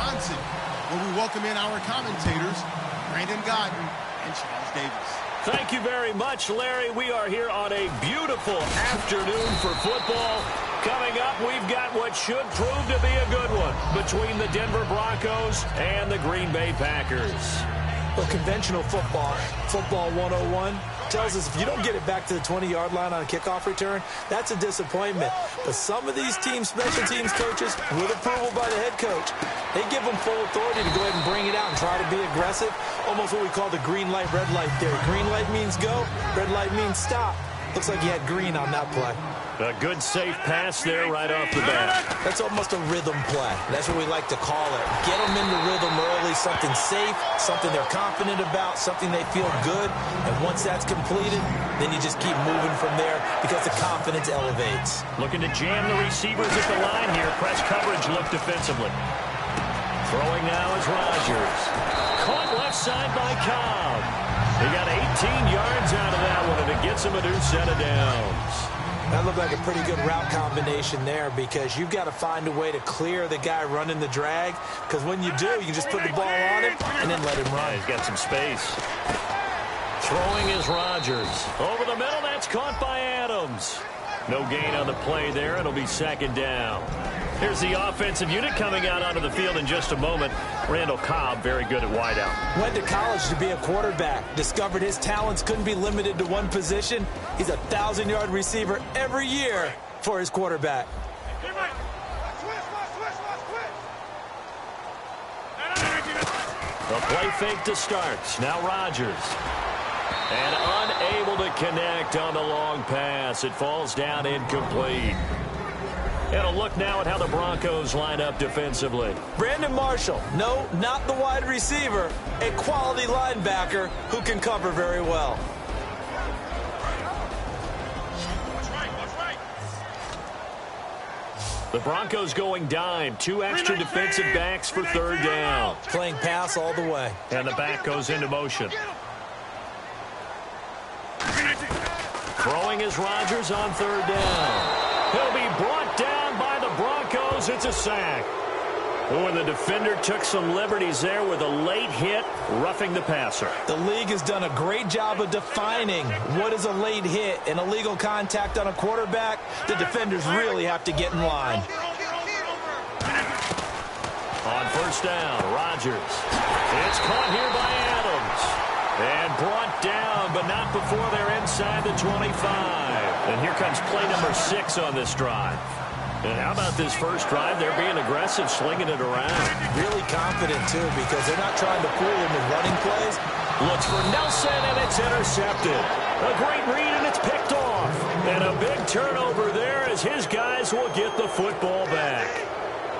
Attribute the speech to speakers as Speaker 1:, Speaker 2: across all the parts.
Speaker 1: Wisconsin, where we welcome in our commentators, Brandon Godden and Charles Davis.
Speaker 2: Thank you very much, Larry. We are here on a beautiful afternoon for football. Coming up, we've got what should prove to be a good one between the Denver Broncos and the Green Bay Packers.
Speaker 3: Well, conventional football 101, tells us if you don't get it back to the 20-yard line on a kickoff return, that's a disappointment. But some of these special teams coaches, with approval by the head coach, they give them full authority to go ahead and bring it out and try to be aggressive. Almost what we call the green light, red light theory. Green light means go, red light means stop. Looks like you had green on that play.
Speaker 2: A good, safe pass there right off the bat.
Speaker 3: That's almost a rhythm play. That's what we like to call it. Get them into rhythm early, something safe, something they're confident about, something they feel good. And once that's completed, then you just keep moving from there because the confidence elevates.
Speaker 2: Looking to jam the receivers at the line here. Press coverage look defensively. Throwing now is Rodgers. Caught left side by Cobb. He got 18 yards out of that one, and it gets him a new set of downs.
Speaker 3: That looked like a pretty good route combination there because you've got to find a way to clear the guy running the drag, because when you do, you can just put the ball on him and then let him run.
Speaker 2: Yeah, he's got some space. Throwing is Rodgers. Over the middle, that's caught by Adams. No gain on the play there. It'll be second down. Here's the offensive unit coming out onto the field in just a moment. Randall Cobb, very good at wideout.
Speaker 3: Went to college to be a quarterback. Discovered his talents couldn't be limited to one position. He's a 1,000-yard receiver every year for his quarterback.
Speaker 2: The play fake to start. Now Rodgers. And unable to connect on the long pass. It falls down incomplete. And a look now at how the Broncos line up defensively.
Speaker 3: Brandon Marshall, no, not the wide receiver, a quality linebacker who can cover very well.
Speaker 2: The Broncos going dime. 2 extra defensive backs for third down.
Speaker 3: Playing pass all the way.
Speaker 2: And the back goes into motion. Throwing is Rodgers on third down. He'll be brought down by the Broncos. It's a sack. Oh, and the defender took some liberties there with a late hit, roughing the passer.
Speaker 3: The league has done a great job of defining what is a late hit and illegal contact on a quarterback. The defenders really have to get in line.
Speaker 2: On first down, Rodgers. It's caught here by Adams. And brought down, but not before they're inside the 25. And here comes play number 6 on this drive. And how about this first drive? They're being aggressive, slinging it around.
Speaker 3: Really confident, too, because they're not trying to fool him with running plays.
Speaker 2: Looks for Nelson, and it's intercepted. A great read, and it's picked off. And a big turnover there as his guys will get the football back.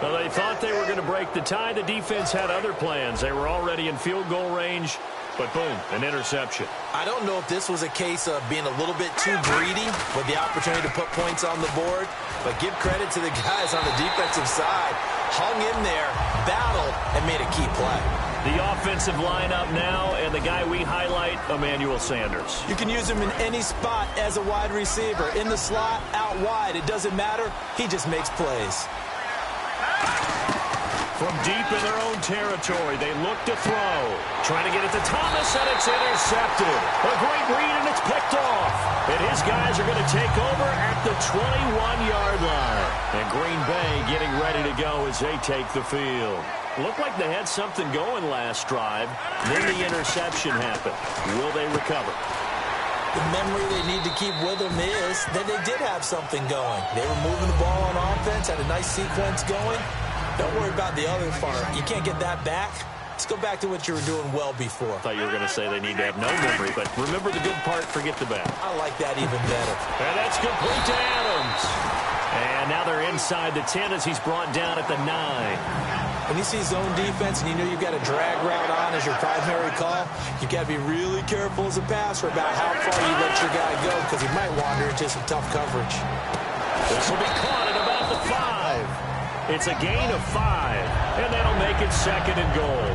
Speaker 2: Well, they thought they were going to break the tie. The defense had other plans. They were already in field goal range. But boom, an interception.
Speaker 3: I don't know if this was a case of being a little bit too greedy with the opportunity to put points on the board, but give credit to the guys on the defensive side. Hung in there, battled, and made a key play.
Speaker 2: The offensive lineup now, and the guy we highlight, Emmanuel Sanders.
Speaker 3: You can use him in any spot as a wide receiver. In the slot, out wide, it doesn't matter. He just makes plays.
Speaker 2: From deep in their own territory, they look to throw. Trying to get it to Thomas, and it's intercepted. A great read, and it's picked off. And his guys are going to take over at the 21-yard line. And Green Bay getting ready to go as they take the field. Looked like they had something going last drive. Then the interception happened. Will they recover?
Speaker 3: The memory they need to keep with them is that they did have something going. They were moving the ball on offense, had a nice sequence going. Don't worry about the other part. You can't get that back. Let's go back to what you were doing well before.
Speaker 2: I thought you were going to say they need to have no memory, but remember the good part, forget the bad.
Speaker 3: I like that even better.
Speaker 2: And that's complete to Adams. And now they're inside the 10 as he's brought down at the 9.
Speaker 3: When you see zone defense and you know you've got a drag route on as your primary call, you've got to be really careful as a passer about how far you let your guy go because he might wander into some tough coverage.
Speaker 2: This will be caught at about the 5. It's a gain of 5, and that'll make it second and goal.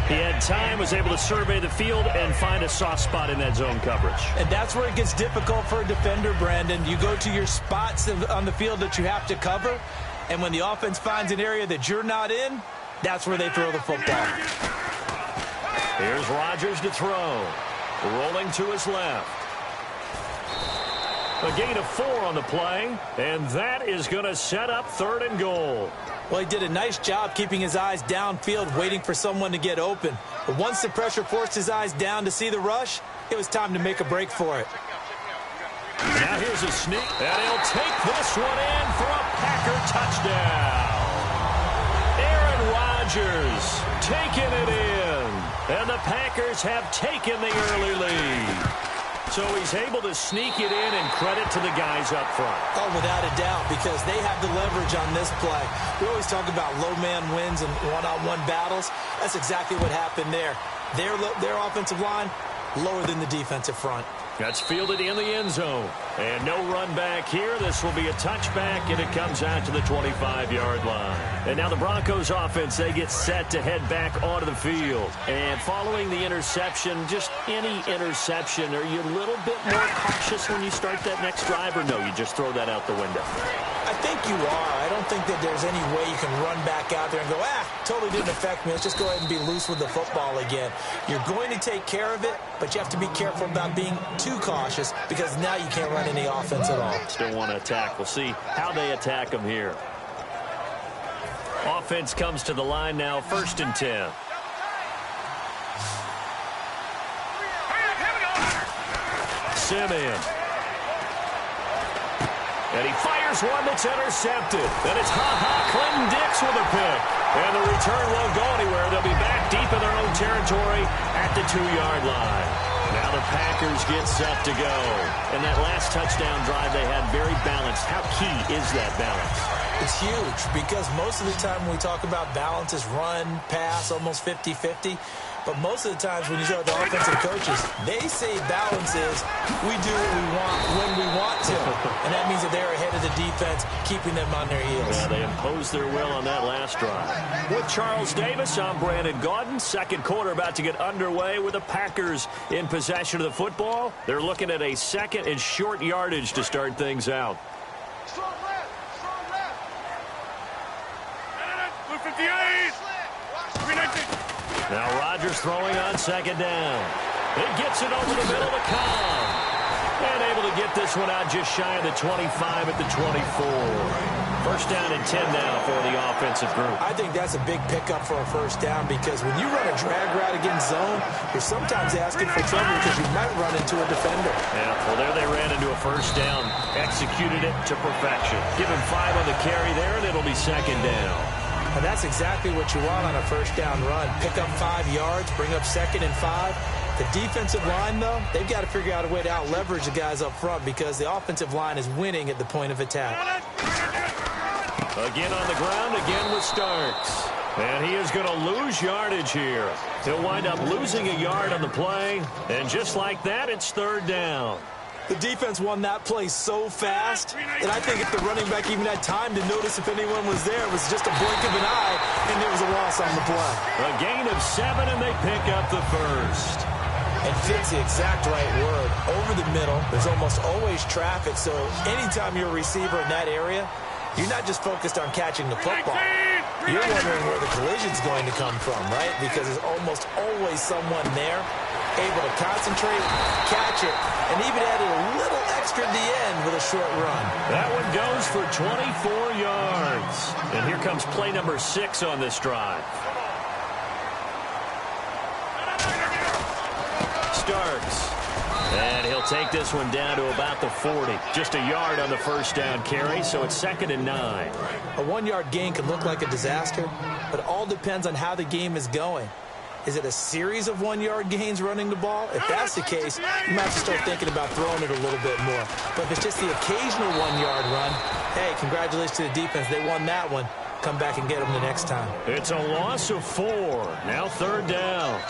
Speaker 2: He had time, was able to survey the field and find a soft spot in that zone coverage.
Speaker 3: And that's where it gets difficult for a defender, Brandon. You go to your spots on the field that you have to cover, and when the offense finds an area that you're not in, that's where they throw the football.
Speaker 2: Here's Rodgers to throw. Rolling to his left. A gain of 4 on the play, and that is going to set up 3rd and goal.
Speaker 3: Well, he did a nice job keeping his eyes downfield, waiting for someone to get open. But once the pressure forced his eyes down to see the rush, it was time to make a break for it.
Speaker 2: Now here's a sneak, and he'll take this one in for a Packer touchdown. Aaron Rodgers taking it in, and the Packers have taken the early lead. So he's able to sneak it in, and credit to the guys up front.
Speaker 3: Oh, without a doubt, because they have the leverage on this play. We always talk about low man wins and one-on-one battles. That's exactly what happened there. Their offensive line, lower than the defensive front.
Speaker 2: That's fielded in the end zone. And no run back here. This will be a touchback, and it comes out to the 25-yard line. And now the Broncos offense, they get set to head back onto the field. And following the interception, just any interception, are you a little bit more cautious when you start that next drive, or no, you just throw that out the window?
Speaker 3: I think you are. I don't think that there's any way you can run back out there and go, totally didn't affect me. Let's just go ahead and be loose with the football again. You're going to take care of it, but you have to be careful about being too cautious, because now you can't run any offense at all.
Speaker 2: Still want to attack. We'll see how they attack them here. Offense comes to the line now, 1st and 10. Simeon. And he fires one that's intercepted. And it's Clinton Dix with a pick. And the return won't go anywhere. They'll be back deep in their own territory at the 2-yard line. Now the Packers get set to go. And that last touchdown drive they had very balanced. How key is that balance?
Speaker 3: It's huge, because most of the time when we talk about balance is run, pass, almost 50-50. But most of the times when you talk to offensive coaches, they say balance is we do what we want when we want to. And that means that they're ahead of the defense, keeping them on their heels.
Speaker 2: Yeah, they imposed their will on that last drive. With Charles Davis, I'm Brandon Gaudin. Second quarter about to get underway with the Packers in possession of the football. They're looking at a 2nd and short yardage to start things out.
Speaker 4: Strong left. 58. 319.
Speaker 2: Now Rodgers throwing on 2nd down. It gets it over the middle to Cobb. And able to get this one out just shy of the 25 at the 24. 1st down and 10 now for the offensive group.
Speaker 3: I think that's a big pickup for a 1st down, because when you run a drag route against zone, you're sometimes asking for trouble because you might run into a defender.
Speaker 2: Yeah, well, there they ran into a 1st down. Executed it to perfection. Give him 5 on the carry there, and it'll be 2nd down.
Speaker 3: And that's exactly what you want on a 1st down run. Pick up 5 yards, bring up 2nd and 5. The defensive line, though, they've got to figure out a way to out-leverage the guys up front, because the offensive line is winning at the point of attack.
Speaker 2: Again on the ground, again with Starks. And he is going to lose yardage here. He'll wind up losing a yard on the play. And just like that, it's 3rd down.
Speaker 3: The defense won that play so fast, and I think if the running back even had time to notice if anyone was there, it was just a blink of an eye, and there was a loss on the play.
Speaker 2: A gain of 7, and they pick up the 1st.
Speaker 3: And fits the exact right word. Over the middle, there's almost always traffic, so anytime you're a receiver in that area, you're not just focused on catching the football. You're wondering where the collision's going to come from, right? Because there's almost always someone there able to concentrate, catch it, and even added a little extra at the end with a short run.
Speaker 2: That one goes for 24 yards. And here comes play number 6 on this drive. Starks. And he'll take this one down to about the 40. Just a yard on the 1st down carry, so it's 2nd and 9.
Speaker 3: A 1-yard gain can look like a disaster, but it all depends on how the game is going. Is it a series of 1-yard gains running the ball? If that's the case, you might have to start thinking about throwing it a little bit more. But if it's just the occasional 1-yard run, hey, congratulations to the defense. They won that one. Come back and get them the next time.
Speaker 2: It's a loss of 4. Now 3rd down.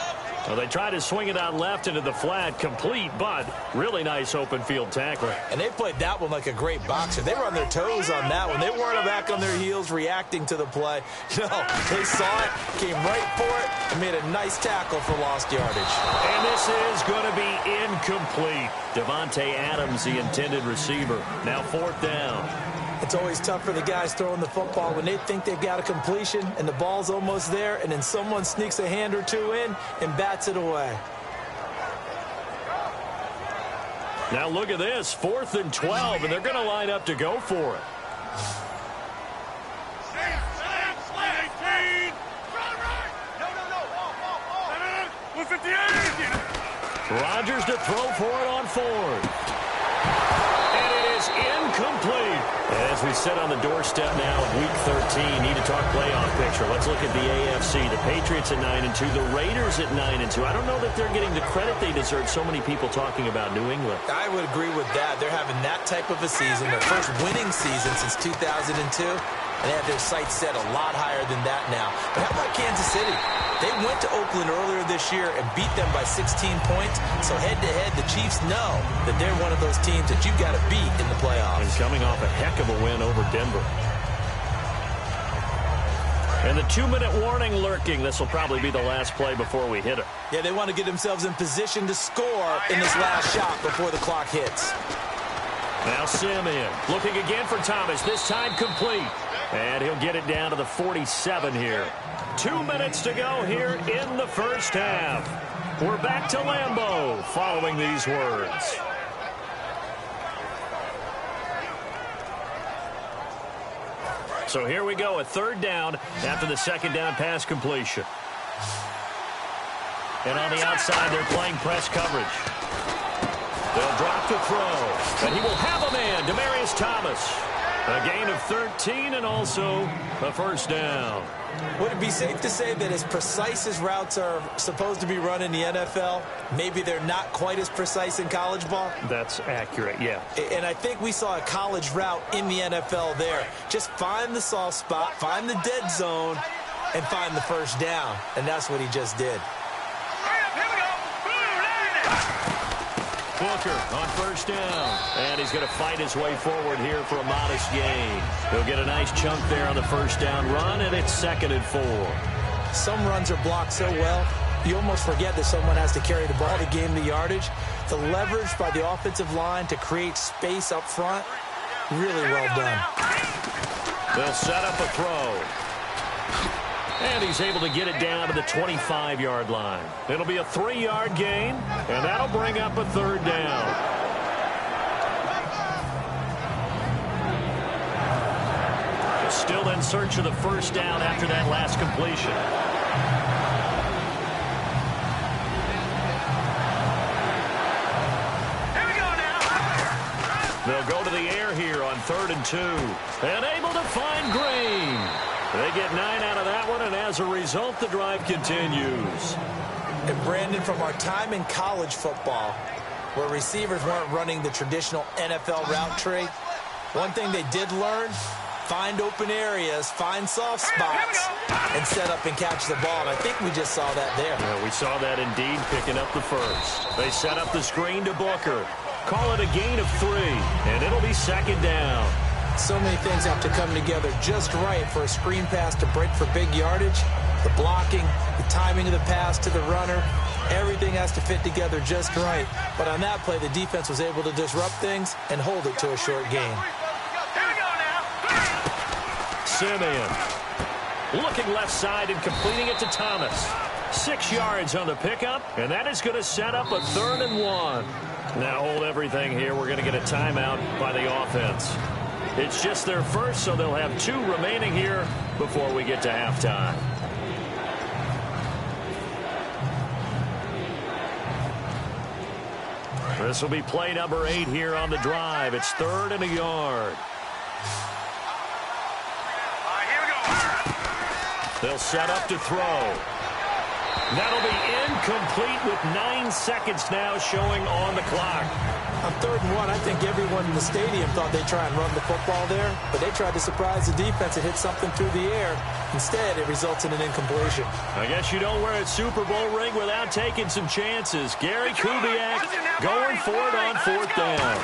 Speaker 2: Well, they try to swing it out left into the flat, complete, but really nice open field tackle.
Speaker 3: And they played that one like a great boxer. They were on their toes on that one. They weren't back on their heels reacting to the play. No, they saw it, came right for it, and made a nice tackle for lost yardage.
Speaker 2: And this is going to be incomplete. Devontae Adams, the intended receiver. Now 4th down.
Speaker 3: It's always tough for the guys throwing the football when they think they've got a completion and the ball's almost there, and then someone sneaks a hand or two in and bats it away.
Speaker 2: Now look at this, 4th and 12, and they're going to line up to go for it. Rodgers to throw for it on 4th. And it is incomplete. As we sit on the doorstep now of Week 13, need to talk playoff picture. Let's look at the AFC. The Patriots at 9-2, the Raiders at 9-2. I don't know that they're getting the credit they deserve. So many people talking about New England.
Speaker 3: I would agree with that. They're having that type of a season, their first winning season since 2002. And they have their sights set a lot higher than that now. But how about Kansas City? They went to Oakland earlier this year and beat them by 16 points. So head-to-head, the Chiefs know that they're one of those teams that you've got to beat in the playoffs.
Speaker 2: And coming off a heck of a win over Denver. And the 2-minute warning lurking. This will probably be the last play before we hit it.
Speaker 3: Yeah, they want to get themselves in position to score in this last shot before the clock hits.
Speaker 2: Now Simeon looking again for Thomas, this time complete. And he'll get it down to the 47 here. 2 minutes to go here in the first half. We're back to Lambeau following these words. So here we go, a 3rd down after the 2nd down pass completion. And on the outside, they're playing press coverage. They'll drop the throw, and he will have a man, Demaryius Thomas. A gain of 13 and also a 1st down.
Speaker 3: Would it be safe to say that as precise as routes are supposed to be run in the NFL, maybe they're not quite as precise in college ball?
Speaker 2: That's accurate, yeah.
Speaker 3: And I think we saw a college route in the NFL there. Just find the soft spot, find the dead zone, and find the 1st down. And that's what he just did.
Speaker 2: Booker on 1st down. And he's going to fight his way forward here for a modest gain. He'll get a nice chunk there on the 1st down run, and it's 2nd and 4.
Speaker 3: Some runs are blocked so well, you almost forget that someone has to carry the ball to gain the yardage. The leverage by the offensive line to create space up front, really well done.
Speaker 2: They'll set up a throw. And he's able to get it down to the 25-yard line. It'll be a 3-yard gain, and that'll bring up a 3rd down. Still in search of the 1st down after that last completion.
Speaker 4: Here we go now.
Speaker 2: They'll go to the air here on 3rd and 2. And able to find Green. They get 9 out of that one, and as a result, the drive continues.
Speaker 3: And Brandon, from our time in college football, where receivers weren't running the traditional NFL route tree, one thing they did learn, find open areas, find soft spots, and set up and catch the ball. And I think we just saw that there.
Speaker 2: Yeah, we saw that indeed, picking up the 1st. They set up the screen to Booker. Call it a gain of 3, and it'll be 2nd down.
Speaker 3: So many things have to come together just right for a screen pass to break for big yardage. The blocking, the timing of the pass to the runner, everything has to fit together just right. But on that play, the defense was able to disrupt things and hold it to a short gain.
Speaker 2: Simeon looking left side and completing it to Thomas. 6 yards on the pickup, and that is going to set up a 3rd and 1. Now hold everything here. We're going to get a timeout by the offense. It's just their first, so they'll have 2 remaining here before we get to halftime. This will be play number 8 here on the drive. It's 3rd and a yard.
Speaker 4: Here we go.
Speaker 2: They'll set up to throw. That'll be incomplete with 9 seconds now showing on the clock.
Speaker 3: On 3rd and 1, I think everyone in the stadium thought they'd try and run the football there, but they tried to surprise the defense and hit something through the air. Instead, it results in an incompletion.
Speaker 2: I guess you don't wear a Super Bowl ring without taking some chances. Gary Kubiak going for it on 4th down.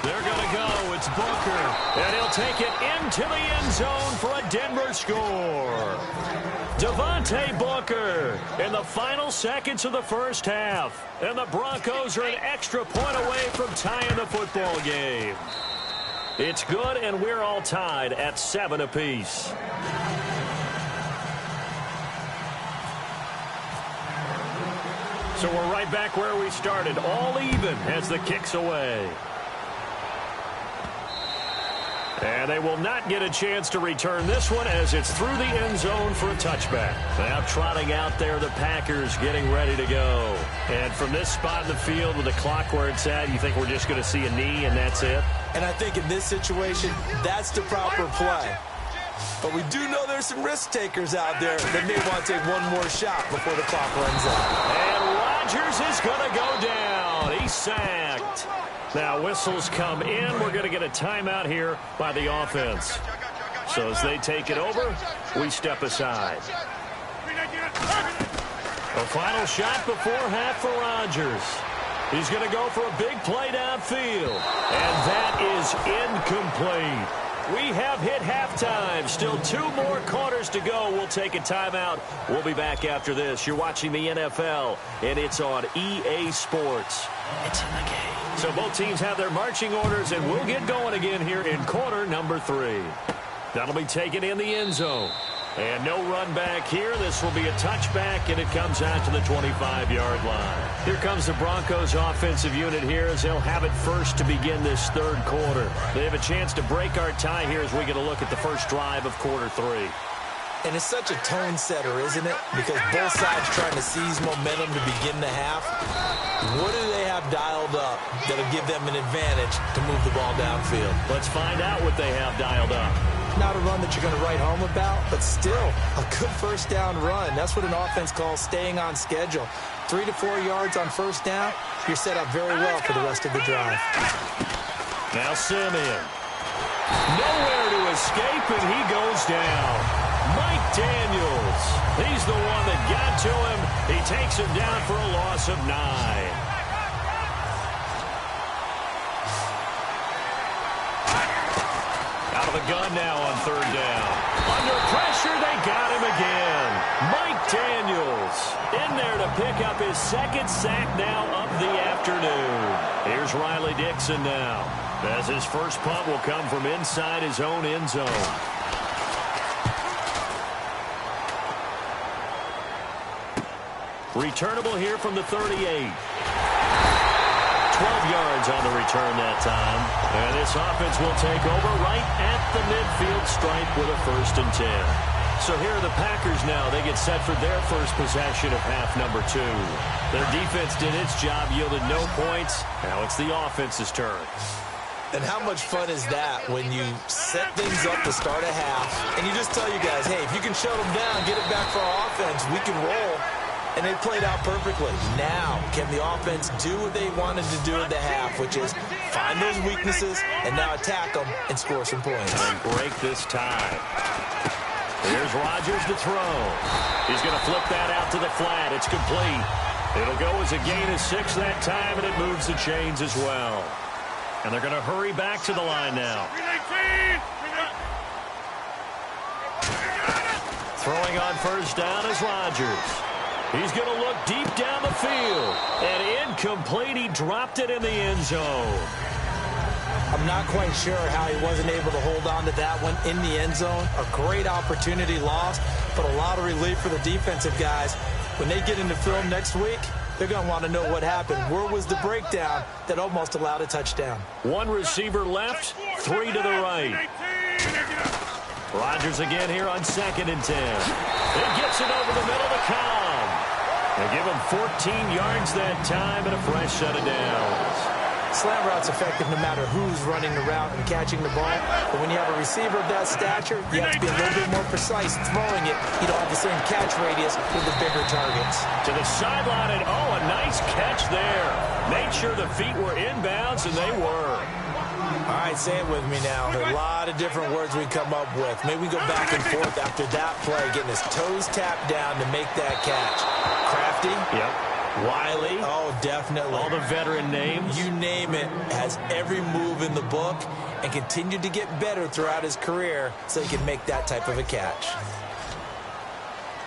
Speaker 2: They're going to go. It's Booker, and he'll take it into the end zone for a Denver score. Devontae Booker in the final seconds of the first half. And the Broncos are an extra point away from tying the football game. It's good, and we're all tied at 7 apiece. So we're right back where we started, all even as the kick's away. And they will not get a chance to return this one as it's through the end zone for a touchback. Now trotting out there, the Packers getting ready to go. And from this spot in the field with the clock where it's at, you think we're just going to see a knee and that's it?
Speaker 3: And I think in this situation, that's the proper play. But we do know there's some risk takers out there that may want to take one more shot before the clock runs out.
Speaker 2: And Rodgers is going to go down. He's sacked. Now whistles come in. We're going to get a timeout here by the offense. So as they take it over, we step aside. A final shot before half for Rodgers. He's going to go for a big play downfield. And that is incomplete. We have hit halftime. Still 2 more quarters to go. We'll take a timeout. We'll be back after this. You're watching the NFL, and it's on EA Sports. It's in the game. So both teams have their marching orders, and we'll get going again here in quarter number 3. That'll be taken in the end zone. And no run back here. This will be a touchback, and it comes out to the 25-yard line. Here comes the Broncos offensive unit here as they'll have it first to begin this third quarter. They have a chance to break our tie here as we get a look at the first drive of quarter 3.
Speaker 3: And it's such a tone setter, isn't it? Because both sides trying to seize momentum to begin the half. What do they have dialed up that'll give them an advantage to move the ball downfield?
Speaker 2: Let's find out what they have dialed up.
Speaker 3: Not a run that you're going to write home about, but still a good first down run. That's what an offense calls staying on schedule. 3 to 4 yards on first down, you're set up very well for the rest of the drive.
Speaker 2: Now Simeon. Nowhere to escape, and he goes down. Mike Daniels. He's the one that got to him. He takes him down for a loss of 9. Out of the gun now on third down. Under pressure, they got him again. Mike Daniels in there to pick up his second sack now of the afternoon. Here's Riley Dixon now, as his first punt will come from inside his own end zone. Returnable here from the 38. 12 yards on the return that time. And this offense will take over right at the midfield stripe with a 1st and 10. So here are the Packers now. They get set for their first possession of half number 2. Their defense did its job, yielded no points. Now it's the offense's turn.
Speaker 3: And how much fun is that when you set things up to start a half and you just tell you guys, hey, if you can shut them down, get it back for our offense, we can roll. And they played out perfectly. Now, can the offense do what they wanted to do at the half, which is find those weaknesses and now attack them and score some points?
Speaker 2: And break this tie. Here's Rodgers to throw. He's going to flip that out to the flat. It's complete. It'll go as a gain of 6 that time, and it moves the chains as well. And they're going to hurry back to the line now. Throwing on first down is Rodgers. He's going to look deep down the field. And incomplete. He dropped it in the end zone.
Speaker 3: I'm not quite sure how he wasn't able to hold on to that one in the end zone. A great opportunity lost, but a lot of relief for the defensive guys. When they get into film next week, they're going to want to know what happened. Where was the breakdown that almost allowed a touchdown? 1
Speaker 2: receiver left, 3 to the right. Rodgers again here on 2nd and 10. He gets it over the middle to Cobb. They give him 14 yards that time and a fresh set of downs.
Speaker 3: Slant route's effective no matter who's running the route and catching the ball. But when you have a receiver of that stature, you have to be a little bit more precise throwing it. You don't have the same catch radius with the bigger targets.
Speaker 2: To the sideline, and a nice catch there. Made sure the feet were inbounds, and they were.
Speaker 3: All right, say it with me now. There are a lot of different words we come up with. Maybe we go back and forth after that play, getting his toes tapped down to make that catch. Crafty?
Speaker 2: Yep.
Speaker 3: Wiley? Oh, definitely.
Speaker 2: All the veteran names?
Speaker 3: You name it. Has every move in the book and continued to get better throughout his career so he can make that type of a catch.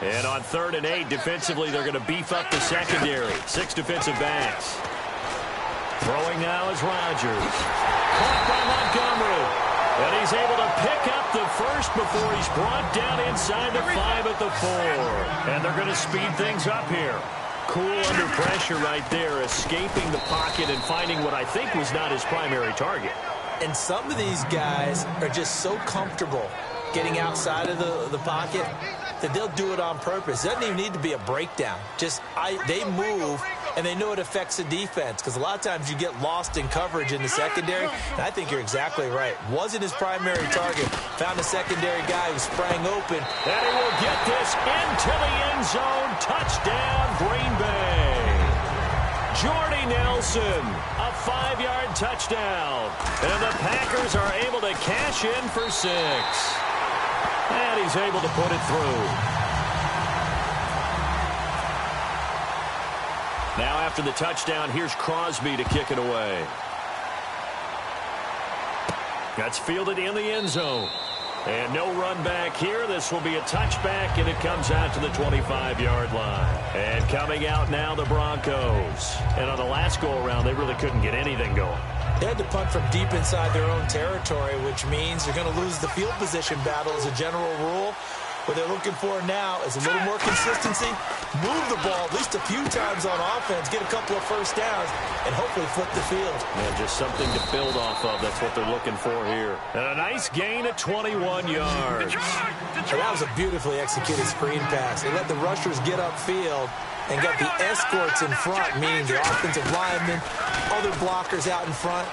Speaker 2: And on 3rd and 8, defensively, they're going to beef up the secondary. 6 defensive backs. Throwing now is Rodgers. caught by Montgomery. And he's able to pick up the first before he's brought down inside the 5 at the 4. And they're going to speed things up here. Cool under pressure right there, escaping the pocket and finding what I think was not his primary target.
Speaker 3: And some of these guys are just so comfortable getting outside of the pocket that they'll do it on purpose. It doesn't even need to be a breakdown. They move, and they know it affects the defense, because a lot of times you get lost in coverage in the secondary, and I think you're exactly right. Wasn't his primary target. Found a secondary guy who sprang open.
Speaker 2: And he will get this into the end zone. Touchdown, Green Bay. Jordy Nelson, a 5-yard touchdown. And the Packers are able to cash in for 6. And he's able to put it through. Now after the touchdown, here's Crosby to kick it away. That's fielded in the end zone. And no run back here. This will be a touchback, and it comes out to the 25-yard line. And coming out now, the Broncos. And on the last go-around, they really couldn't get anything going.
Speaker 3: They had to punt from deep inside their own territory, which means they're going to lose the field position battle as a general rule. What they're looking for now is a little more consistency, move the ball at least a few times on offense, get a couple of first downs, and hopefully flip the field.
Speaker 2: Yeah, just something to build off of. That's what they're looking for here. And a nice gain at 21 yards.
Speaker 3: So that was a beautifully executed screen pass. They let the rushers get upfield and got the escorts in front, meaning the offensive linemen, other blockers out in front,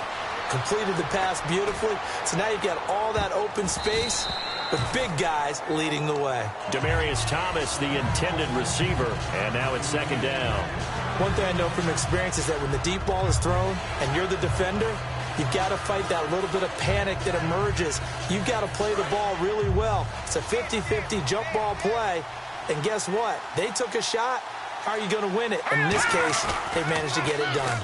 Speaker 3: completed the pass beautifully. So now you've got all that open space with big guys leading the way.
Speaker 2: Demaryius Thomas, the intended receiver, and now it's second down.
Speaker 3: One thing I know from experience is that when the deep ball is thrown and you're the defender, you've got to fight that little bit of panic that emerges. You've got to play the ball really well. It's a 50-50 jump ball play, and guess what? They took a shot. How are you going to win it? And in this case, they managed to get it done.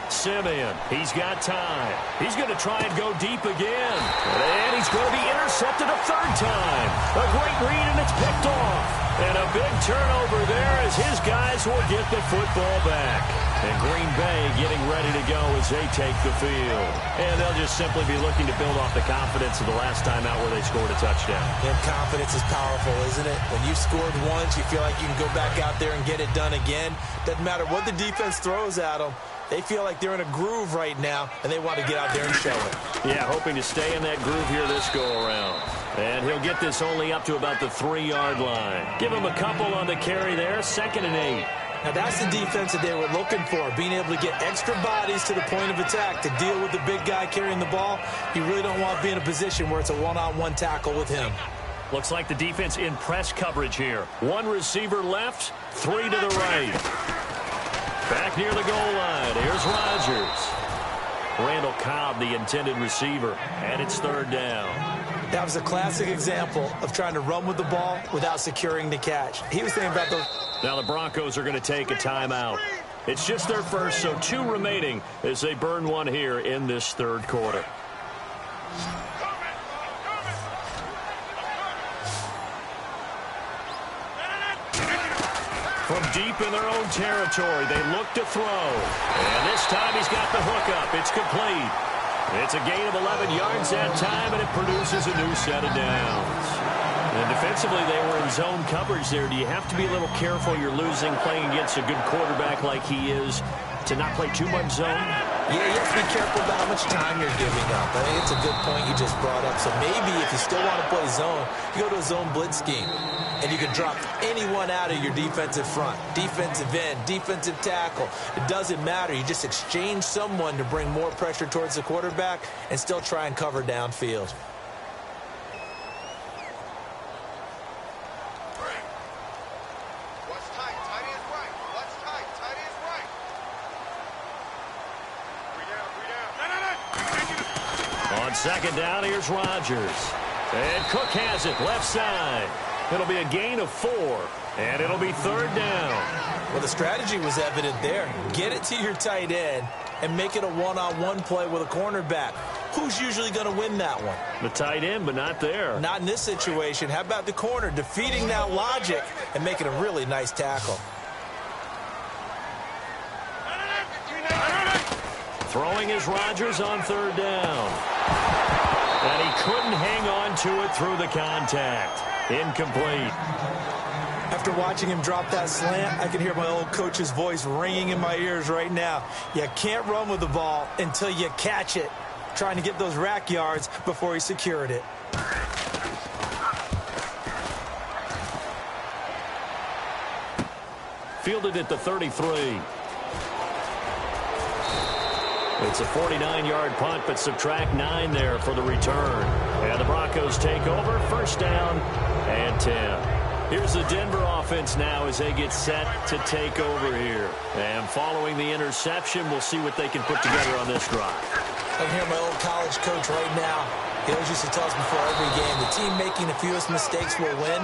Speaker 2: Simeon, he's got time. He's going to try and go deep again. And he's going to be intercepted a third time. A great read, and it's picked off. And a big turnover there as his guys will get the football back. And Green Bay getting ready to go as they take the field. And they'll just simply be looking to build off the confidence of the last time out where they scored a touchdown.
Speaker 3: And confidence is powerful, isn't it? When you've scored once, you feel like you can go back out there and get it done again. Doesn't matter what the defense throws at them. They feel like they're in a groove right now, and they want to get out there and show it.
Speaker 2: Yeah, hoping to stay in that groove here this go-around. And he'll get this only up to about the 3-yard line. Give him a couple on the carry there, 2nd and 8.
Speaker 3: Now, that's the defense that they were looking for, being able to get extra bodies to the point of attack to deal with the big guy carrying the ball. You really don't want to be in a position where it's a one-on-one tackle with him.
Speaker 2: Looks like the defense in press coverage here. 1 receiver left, 3 to the right. Back near the goal line, here's Rodgers. Randall Cobb, the intended receiver, and it's 3rd down.
Speaker 3: That was a classic example of trying to run with the ball without securing the catch. He was thinking about those.
Speaker 2: Now the Broncos are going to take a timeout. It's just their first, so 2 remaining as they burn one here in this 3rd quarter. From deep in their own territory, they look to throw. And this time he's got the hookup. It's complete. It's a gain of 11 yards that time, and it produces a new set of downs. And defensively, they were in zone coverage there. Do you have to be a little careful? You're losing playing against a good quarterback like he is to not play too much zone?
Speaker 3: Yeah, you have to be careful about how much time you're giving up. I think it's a good point you just brought up. So maybe if you still want to play zone, you go to a zone blitz scheme. And you can drop anyone out of your defensive front, defensive end, defensive tackle. It doesn't matter. You just exchange someone to bring more pressure towards the quarterback and still try and cover downfield.
Speaker 1: What's tight? Tight is right. What's tight? Tight is right. 3 down.
Speaker 2: On 2nd down, here's Rodgers. And Cook has it, left side. It'll be a gain of 4, and it'll be 3rd down.
Speaker 3: Well, the strategy was evident there. Get it to your tight end and make it a one-on-one play with a cornerback. Who's usually going to win that one?
Speaker 2: The tight end, but not there.
Speaker 3: Not in this situation. How about the corner defeating that logic and making a really nice tackle?
Speaker 2: Throwing is Rodgers on third down. And he couldn't hang on to it through the contact. Incomplete.
Speaker 3: After watching him drop that slant, I can hear my old coach's voice ringing in my ears right now. You can't run with the ball until you catch it. Trying to get those rack yards before he secured it.
Speaker 2: Fielded at the 33. It's a 49-yard punt, but subtract 9 there for the return. And the Broncos take over, first down and 10. Here's the Denver offense now as they get set to take over here. And following the interception, we'll see what they can put together on this drive.
Speaker 3: I can hear my old college coach right now. He always used to tell us before every game, the team making the fewest mistakes will win.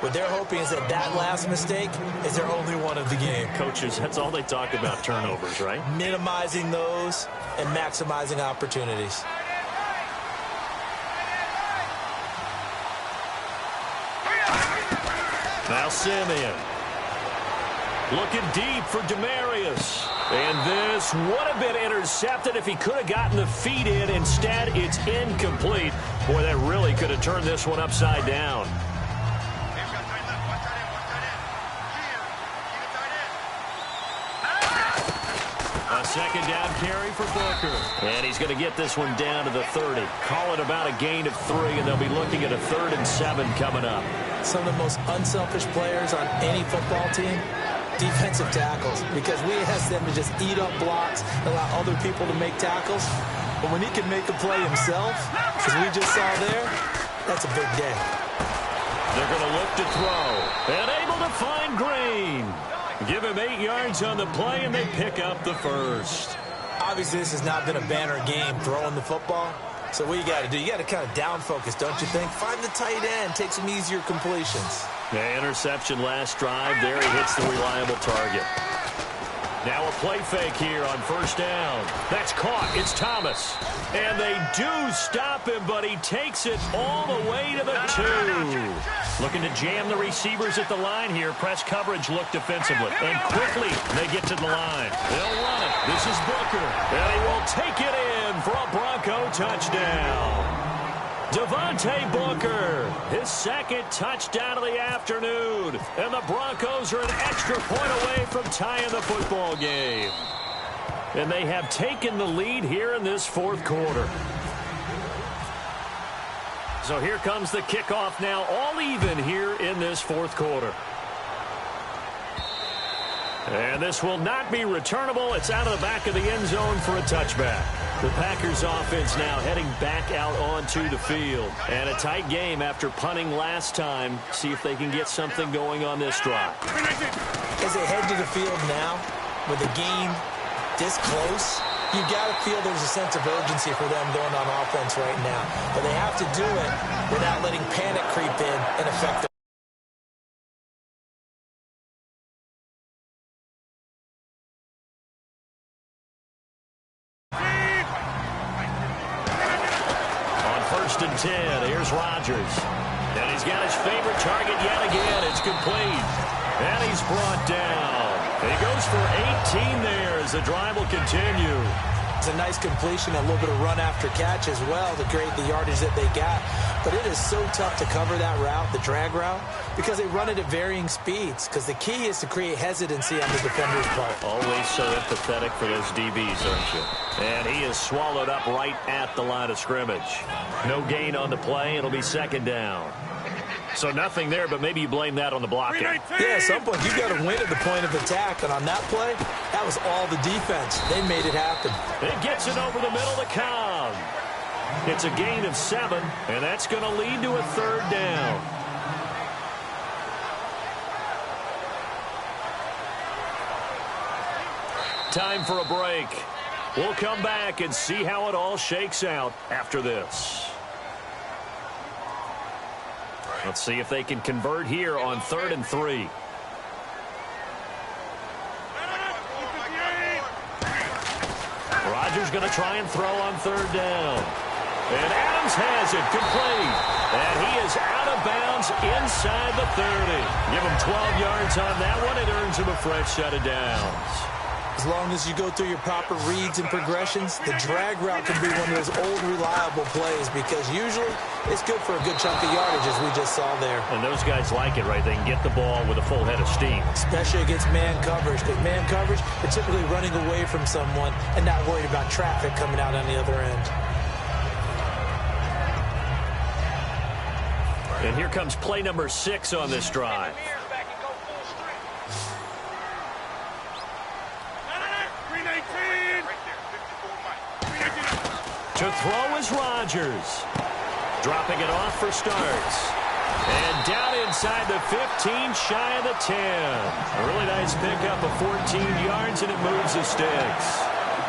Speaker 3: What they're hoping is that last mistake is their only one of the game.
Speaker 2: Coaches, that's all they talk about, turnovers, right?
Speaker 3: Minimizing those and maximizing opportunities.
Speaker 2: Now Simeon. Looking deep for Demarius. And this would have been intercepted if he could have gotten the feet in. Instead, it's incomplete. Boy, that really could have turned this one upside down. A second down carry for Booker. And he's going to get this one down to the 30. Call it about a gain of 3, and they'll be looking at a 3rd and 7 coming up.
Speaker 3: Some of the most unselfish players on any football team, defensive tackles, because we ask them to just eat up blocks, allow other people to make tackles. But when he can make a play himself, as we just saw there, that's a big day.
Speaker 2: They're going to look to throw. And able to find Green. Give him 8 yards on the play, and they pick up the first.
Speaker 3: Obviously, this has not been a banner game throwing the football. So what you got to do, you got to kind of down focus, don't you think? Find the tight end, take some easier completions.
Speaker 2: The interception last drive. There he hits the reliable target. Now a play fake here on first down. That's caught. It's Thomas. And they do stop him, but he takes it all the way to the 2. Looking to jam the receivers at the line here. Press coverage look defensively. And quickly they get to the line. They'll run it. This is Booker. And he will take it in for a Bronco touchdown. Devontae Booker, his second touchdown of the afternoon. And the Broncos are an extra point away from tying the football game. And they have taken the lead here in this fourth quarter. So here comes the kickoff now, all even here in this fourth quarter. And this will not be returnable. It's out of the back of the end zone for a touchback. The Packers offense now heading back out onto the field. And a tight game after punting last time. See if they can get something going on this drive.
Speaker 3: As they head to the field now, with the game this close, you got to feel there's a sense of urgency for them going on offense right now. But they have to do it without letting panic creep in and affect them.
Speaker 2: On 1st and 10, here's Rodgers. And he's got his favorite target yet again. It's complete. And he's brought down. He goes for 18 there as the drive will continue.
Speaker 3: It's a nice completion, a little bit of run after catch as well to create the yardage that they got. But it is so tough to cover that route, the drag route, because they run it at varying speeds. Because the key is to create hesitancy on the defender's part.
Speaker 2: Always so empathetic for those DBs, aren't you? And he is swallowed up right at the line of scrimmage. No gain on the play. It'll be second down. So nothing there, but maybe you blame that on the blocking.
Speaker 3: Yeah, at some point you got to win at the point of attack. And on that play, that was all the defense. They made it happen.
Speaker 2: It gets it over the middle to Cobb. It's a gain of 7, and that's going to lead to a third down. Time for a break. We'll come back and see how it all shakes out after this. Let's see if they can convert here on 3rd and 3. Rodgers going to try and throw on 3rd down. And Adams has it complete. And he is out of bounds inside the 30. Give him 12 yards on that one. It earns him a fresh set of downs.
Speaker 3: As long as you go through your proper reads and progressions, the drag route can be one of those old reliable plays because usually it's good for a good chunk of yardage, as we just saw there.
Speaker 2: And those guys like it, right? They can get the ball with a full head of steam.
Speaker 3: Especially against man coverage, because man coverage, they're typically running away from someone and not worried about traffic coming out on the other end.
Speaker 2: And here comes play number 6 on this drive. To throw is Rodgers. Dropping it off for starts. And down inside the 15, shy of the 10. A really nice pickup of 14 yards, and it moves the sticks.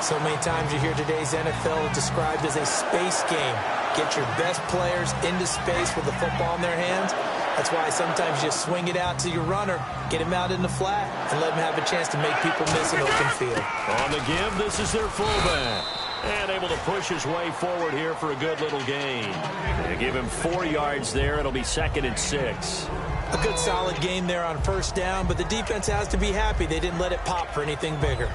Speaker 3: So many times you hear today's NFL described as a space game. Get your best players into space with the football in their hands. That's why sometimes you swing it out to your runner, get him out in the flat, and let him have a chance to make people miss an open field.
Speaker 2: On the give, this is their fullback. And able to push his way forward here for a good little gain. They give him 4 yards there. It'll be 2nd and 6.
Speaker 3: A good solid game there on first down, but the defense has to be happy they didn't let it pop for anything bigger.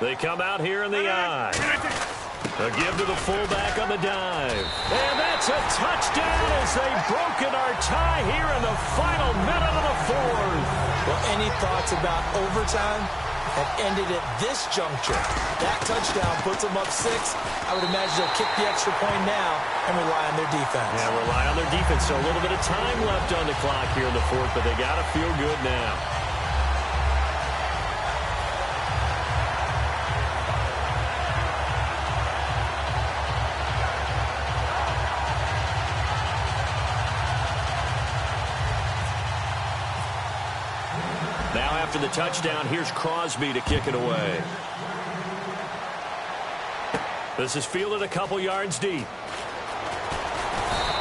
Speaker 2: They come out here in the eye. A give to the fullback on the dive. And that's a touchdown as they've broken our tie here in the final minute of the 4th.
Speaker 3: Well, any thoughts about overtime have ended at this juncture? That touchdown puts them up 6. I would imagine they'll kick the extra point now and rely on their defense.
Speaker 2: Yeah, rely on their defense. So a little bit of time left on the clock here in the 4th, but they got to feel good now. After the touchdown, here's Crosby to kick it away. This is fielded a couple yards deep.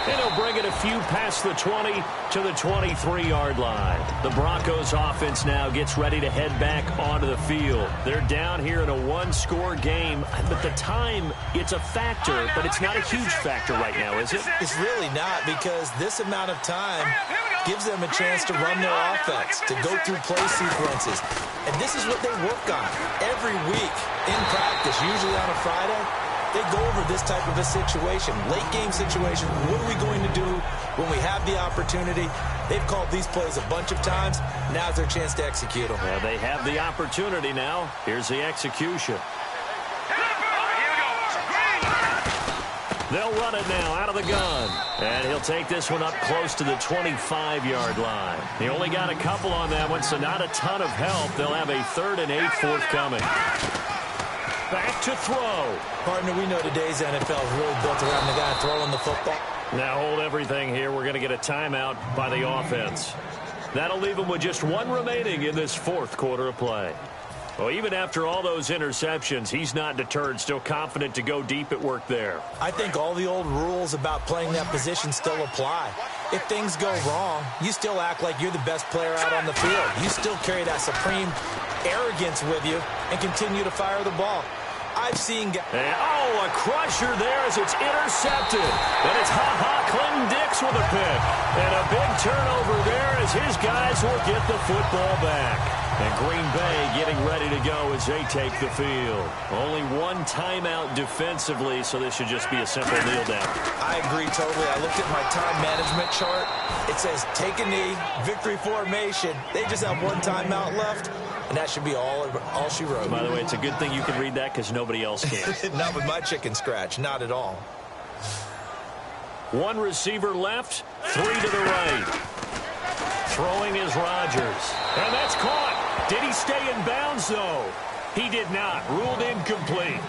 Speaker 2: And he'll bring it a few past the 20 to the 23-yard line. The Broncos offense now gets ready to head back onto the field. They're down here in a 1-score game, but the time, it's a factor, but it's not a huge factor right now, is it?
Speaker 3: It's really not, because this amount of time gives them a chance to run their offense, to go through play sequences. And this is what they work on every week in practice, usually on a Friday. They go over this type of a situation, late game situation. What are we going to do when we have the opportunity? They've called these plays a bunch of times. Now's their chance to execute them.
Speaker 2: Well, they have the opportunity now. Here's the execution. They'll run it now out of the gun. And he'll take this one up close to the 25-yard line. He only got a couple on that one, so not a ton of help. They'll have a 3rd and 8 forthcoming. Back to throw.
Speaker 3: Partner, we know today's NFL is really built around the guy throwing the football.
Speaker 2: Now hold everything here. We're going to get a timeout by the offense. That'll leave them with just 1 remaining in this 4th quarter of play. Well, even after all those interceptions, he's not deterred, still confident to go deep at work there.
Speaker 3: I think all the old rules about playing that position still apply. If things go wrong, you still act like you're the best player out on the field. You still carry that supreme arrogance with you and continue to fire the ball. I've seen guys.
Speaker 2: A crusher there as it's intercepted. And it's Clinton Dix with a pick. And a big turnover there as his guys will get the football back. And Green Bay getting ready to go as they take the field. Only 1 timeout defensively, so this should just be a simple kneel down. I
Speaker 3: agree totally. I looked at my time management chart. It says take a knee, victory formation. They just have 1 timeout left, and that should be all she wrote.
Speaker 2: By the way, it's a good thing you can read that because nobody else can.
Speaker 3: Not with my chicken scratch. Not at all.
Speaker 2: 1 receiver left, 3 to the right. Throwing is Rodgers. And that's caught. Did he stay in bounds, though? He did not. Ruled incomplete.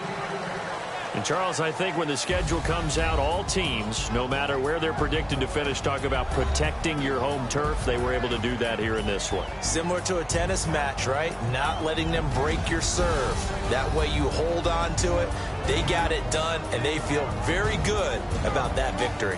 Speaker 2: And, Charles, I think when the schedule comes out, all teams, no matter where they're predicted to finish, talk about protecting your home turf. They were able to do that here in this one.
Speaker 3: Similar to a tennis match, right? Not letting them break your serve. That way you hold on to it. They got it done, and they feel very good about that victory.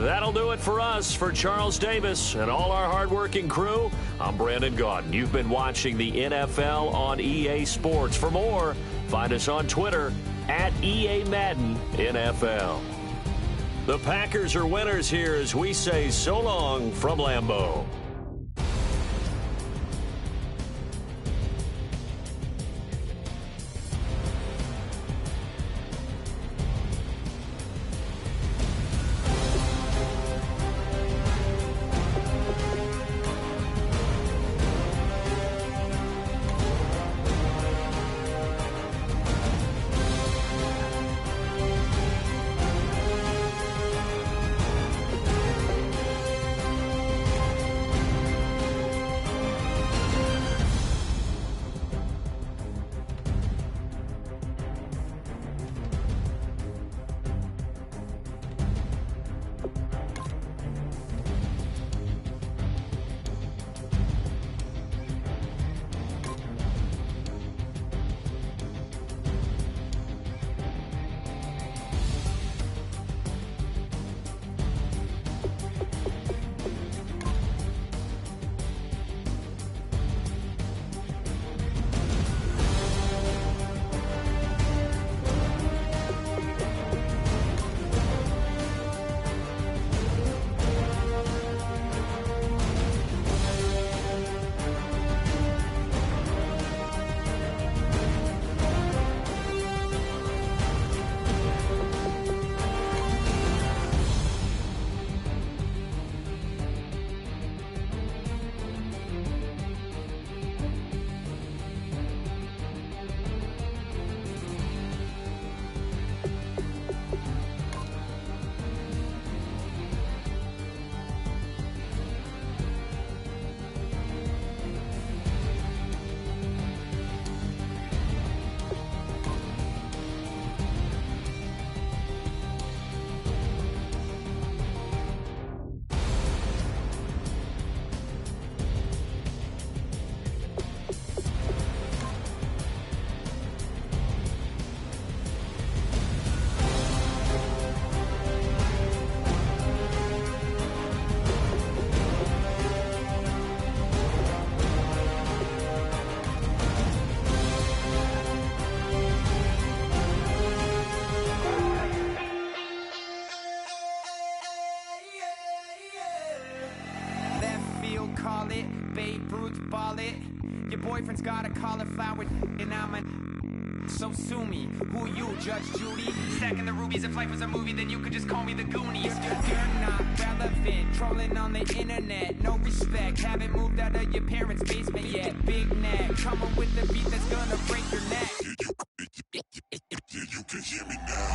Speaker 2: That'll do it for us. For Charles Davis and all our hardworking crew, I'm Brandon Gaudin. You've been watching the NFL on EA Sports. For more, find us on Twitter at EA Madden NFL. The Packers are winners here as we say so long from Lambeau.
Speaker 5: Call it, Babe Ruth ball it. Your boyfriend's got a cauliflower and I'm a... So sue me, who you, Judge Judy? Stacking the rubies, if life was a movie, then you could just call me the Goonies. You're not relevant, trolling on the internet. No respect, haven't moved out of your parents' basement yet. Big neck, coming with the beat that's gonna break your neck.
Speaker 6: You can hear me now.